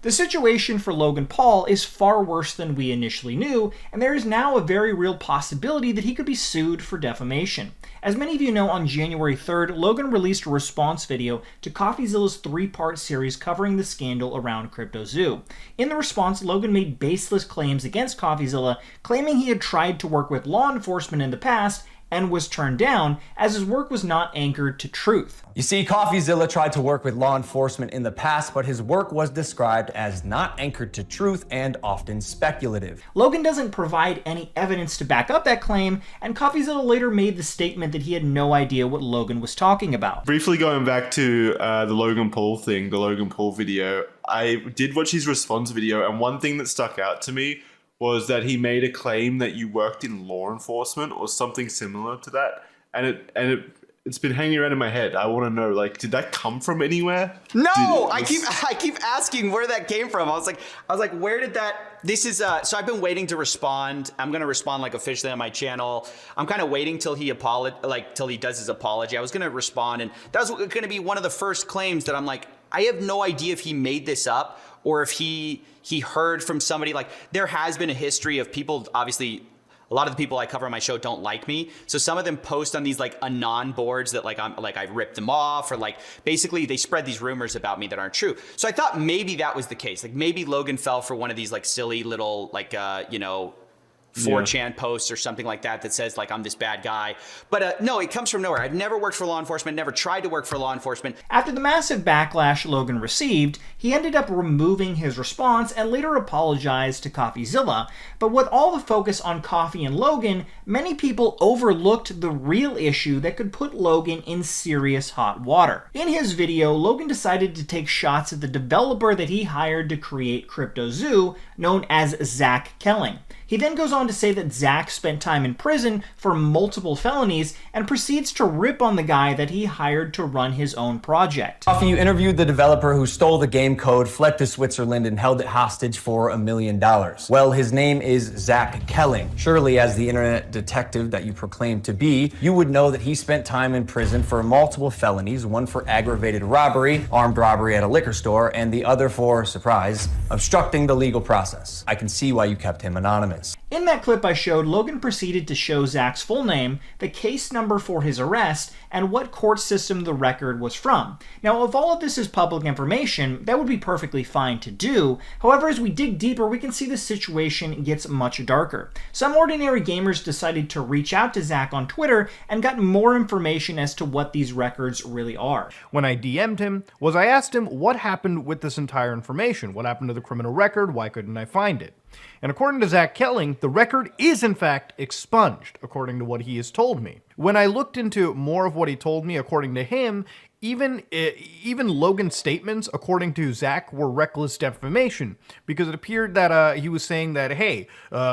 The situation for Logan Paul is far worse than we initially knew, and there is now a very real possibility that he could be sued for defamation. As many of you know, on January 3rd, Logan released a response video to Coffeezilla's 3-part series covering the scandal around CryptoZoo. In the response, Logan made baseless claims against Coffeezilla, claiming he had tried to work with law enforcement in the past and was turned down as his work was not anchored to truth. You see, Coffeezilla tried to work with law enforcement in the past, but his work was described as not anchored to truth and often speculative. Logan doesn't provide any evidence to back up that claim, and Coffeezilla later made the statement that he had no idea what Logan was talking about. Briefly going back to the Logan Paul thing, the Logan Paul video, I did watch his response video, and one thing that stuck out to me was that he made a claim that you worked in law enforcement or something similar to that, and it's been hanging around in my head. I want to know, like, did that come from anywhere? No, I keep asking where that came from. I was like, where did that? This is so I've been waiting to respond. I'm gonna respond like officially on my channel. I'm kind of waiting till he does his apology. I was gonna respond, and that was gonna be one of the first claims that I'm like, I have no idea if he made this up or if he heard from somebody. Like, there has been a history of people, obviously, a lot of the people I cover on my show don't like me. So some of them post on these like anon boards that I ripped them off, or like basically they spread these rumors about me that aren't true. So I thought maybe that was the case. Like maybe Logan fell for one of these like silly little like, 4chan posts or something like that says like I'm this bad guy. But no, it comes from nowhere. I've never worked for law enforcement, never tried to work for law enforcement. After the massive backlash Logan received, he ended up removing his response and later apologized to Coffeezilla. But with all the focus on Coffee and Logan, many people overlooked the real issue that could put Logan in serious hot water. In his video, Logan decided to take shots at the developer that he hired to create CryptoZoo, known as Zach Kelling. He then goes on to say that Zach spent time in prison for multiple felonies and proceeds to rip on the guy that he hired to run his own project. Coffee, you interviewed the developer who stole the game code, fled to Switzerland, and held it hostage for $1 million. Well, his name is Zach Kelling. Surely, as the internet detective that you proclaim to be, you would know that he spent time in prison for multiple felonies, one for aggravated robbery, armed robbery at a liquor store, and the other for, surprise, obstructing the legal process. I can see why you kept him anonymous. In that clip I showed, Logan proceeded to show Zach's full name, the case number for his arrest, and what court system the record was from. Now, if all of this is public information, that would be perfectly fine to do. However, as we dig deeper, we can see the situation gets much darker. Some ordinary gamers decided to reach out to Zach on Twitter and got more information as to what these records really are. When I DM'd him, I asked him what happened with this entire information. What happened to the criminal record? Why couldn't I find it? And according to Zach Kelling, the record is in fact expunged, according to what he has told me. When I looked into more of what he told me, according to him, even Logan's statements, according to Zach, were reckless defamation, because it appeared that he was saying that, hey,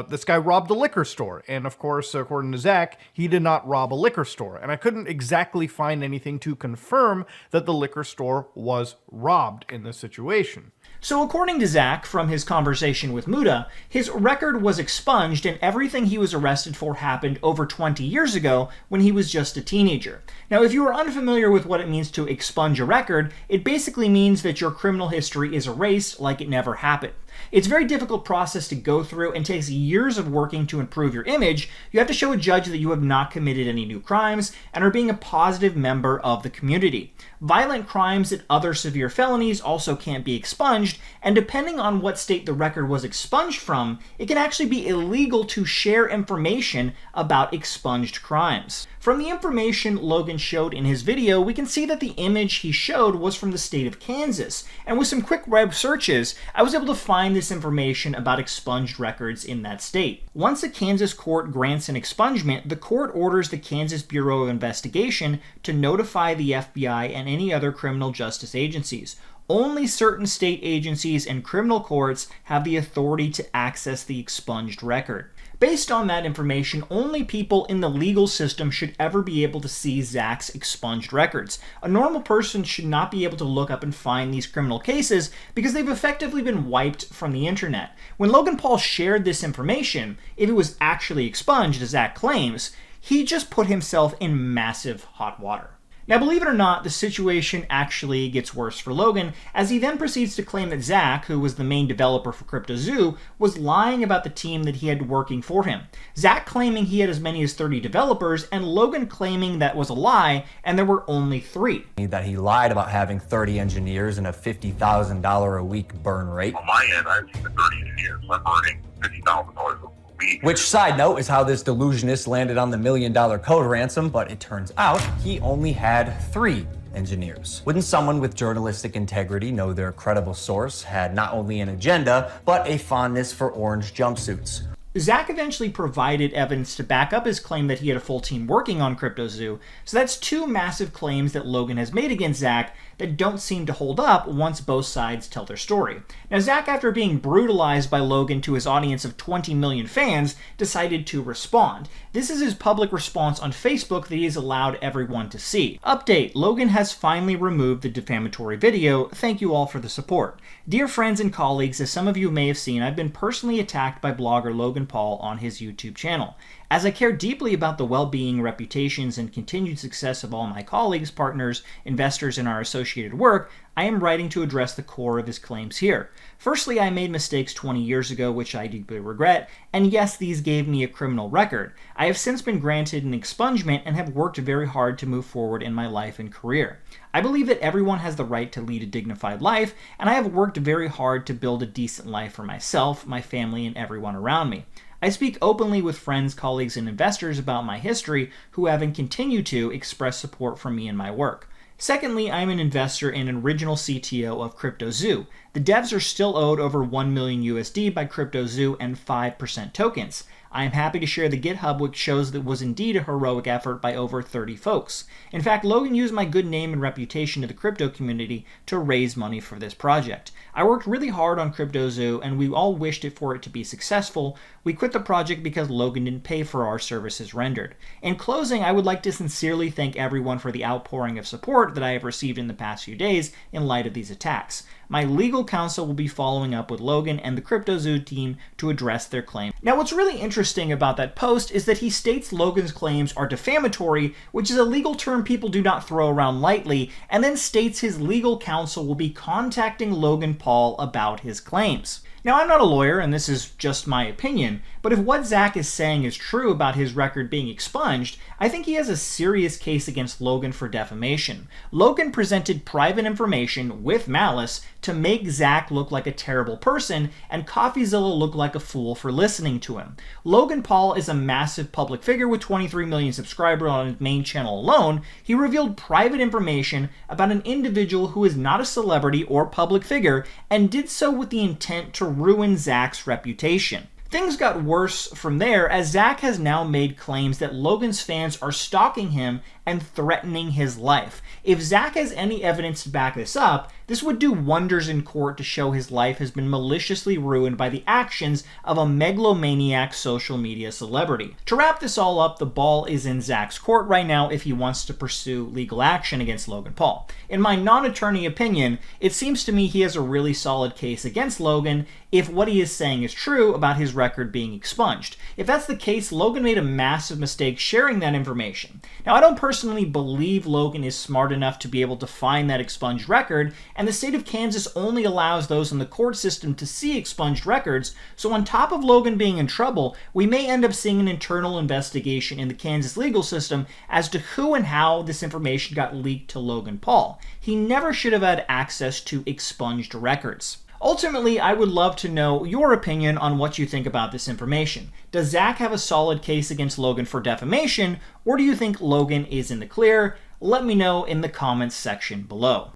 this guy robbed a liquor store. And of course, according to Zach, he did not rob a liquor store. And I couldn't exactly find anything to confirm that the liquor store was robbed in this situation. So according to Zach, from his conversation with Muda, his record was expunged and everything he was arrested for happened over 20 years ago when he was just a teenager. Now, if you are unfamiliar with what it means to expunge a record, it basically means that your criminal history is erased like it never happened. It's a very difficult process to go through and takes years of working to improve your image. You have to show a judge that you have not committed any new crimes and are being a positive member of the community. Violent crimes and other severe felonies also can't be expunged, and depending on what state the record was expunged from, it can actually be illegal to share information about expunged crimes. From the information Logan showed in his video, we can see that the image he showed was from the state of Kansas, and with some quick web searches, I was able to find this information about expunged records in that state. Once a Kansas court grants an expungement, the court orders the Kansas Bureau of Investigation to notify the FBI and any other criminal justice agencies. Only certain state agencies and criminal courts have the authority to access the expunged record. Based on that information, only people in the legal system should ever be able to see Zach's expunged records. A normal person should not be able to look up and find these criminal cases because they've effectively been wiped from the internet. When Logan Paul shared this information, if it was actually expunged, as Zach claims, he just put himself in massive hot water. Now, believe it or not, the situation actually gets worse for Logan, as he then proceeds to claim that Zach, who was the main developer for CryptoZoo, was lying about the team that he had working for him. Zach claiming he had as many as 30 developers, and Logan claiming that was a lie, and there were only 3. That he lied about having 30 engineers and a $50,000 a week burn rate. On my end, I have 30 engineers. I'm burning $50,000 a week. Which, side note, is how this delusionist landed on the $1 million code ransom, but it turns out he only had 3 engineers. Wouldn't someone with journalistic integrity know their credible source had not only an agenda, but a fondness for orange jumpsuits? Zach eventually provided evidence to back up his claim that he had a full team working on CryptoZoo, so that's 2 massive claims that Logan has made against Zach that don't seem to hold up once both sides tell their story. Now, Zach, after being brutalized by Logan to his audience of 20 million fans, decided to respond. This is his public response on Facebook that he has allowed everyone to see. Update: Logan has finally removed the defamatory video. Thank you all for the support. Dear friends and colleagues, as some of you may have seen, I've been personally attacked by blogger Logan Paul on his YouTube channel. As I care deeply about the well-being, reputations, and continued success of all my colleagues, partners, investors in our associated work, I am writing to address the core of his claims here. Firstly, I made mistakes 20 years ago, which I deeply regret, and yes, these gave me a criminal record. I have since been granted an expungement and have worked very hard to move forward in my life and career. I believe that everyone has the right to lead a dignified life, and I have worked very hard to build a decent life for myself, my family, and everyone around me. I speak openly with friends, colleagues, and investors about my history who have and continue to express support for me and my work. Secondly, I am an investor and an original CTO of CryptoZoo. The devs are still owed over 1 million USD by CryptoZoo and 5% tokens. I am happy to share the GitHub, which shows that it was indeed a heroic effort by over 30 folks. In fact, Logan used my good name and reputation to the crypto community to raise money for this project. I worked really hard on CryptoZoo, and we all wished for it to be successful. We quit the project because Logan didn't pay for our services rendered. In closing, I would like to sincerely thank everyone for the outpouring of support that I have received in the past few days in light of these attacks. My legal counsel will be following up with Logan and the CryptoZoo team to address their claim. Now, what's really interesting about that post is that he states Logan's claims are defamatory, which is a legal term people do not throw around lightly, and then states his legal counsel will be contacting Logan Paul about his claims. Now, I'm not a lawyer, and this is just my opinion, but if what Zach is saying is true about his record being expunged, I think he has a serious case against Logan for defamation. Logan presented private information with malice to make Zach look like a terrible person and Coffeezilla look like a fool for listening to him. Logan Paul is a massive public figure with 23 million subscribers on his main channel alone. He revealed private information about an individual who is not a celebrity or public figure and did so with the intent to ruin Zach's reputation. Things got worse from there, as Zach has now made claims that Logan's fans are stalking him and threatening his life. If Zach has any evidence to back this up, this would do wonders in court to show his life has been maliciously ruined by the actions of a megalomaniac social media celebrity. To wrap this all up, the ball is in Zach's court right now if he wants to pursue legal action against Logan Paul. In my non-attorney opinion, it seems to me he has a really solid case against Logan if what he is saying is true about his record being expunged. If that's the case, Logan made a massive mistake sharing that information. Now, I don't personally believe Logan is smart enough to be able to find that expunged record, and the state of Kansas only allows those in the court system to see expunged records, so on top of Logan being in trouble, we may end up seeing an internal investigation in the Kansas legal system as to who and how this information got leaked to Logan Paul. He never should have had access to expunged records. Ultimately, I would love to know your opinion on what you think about this information. Does Zach have a solid case against Logan for defamation, or do you think Logan is in the clear? Let me know in the comments section below.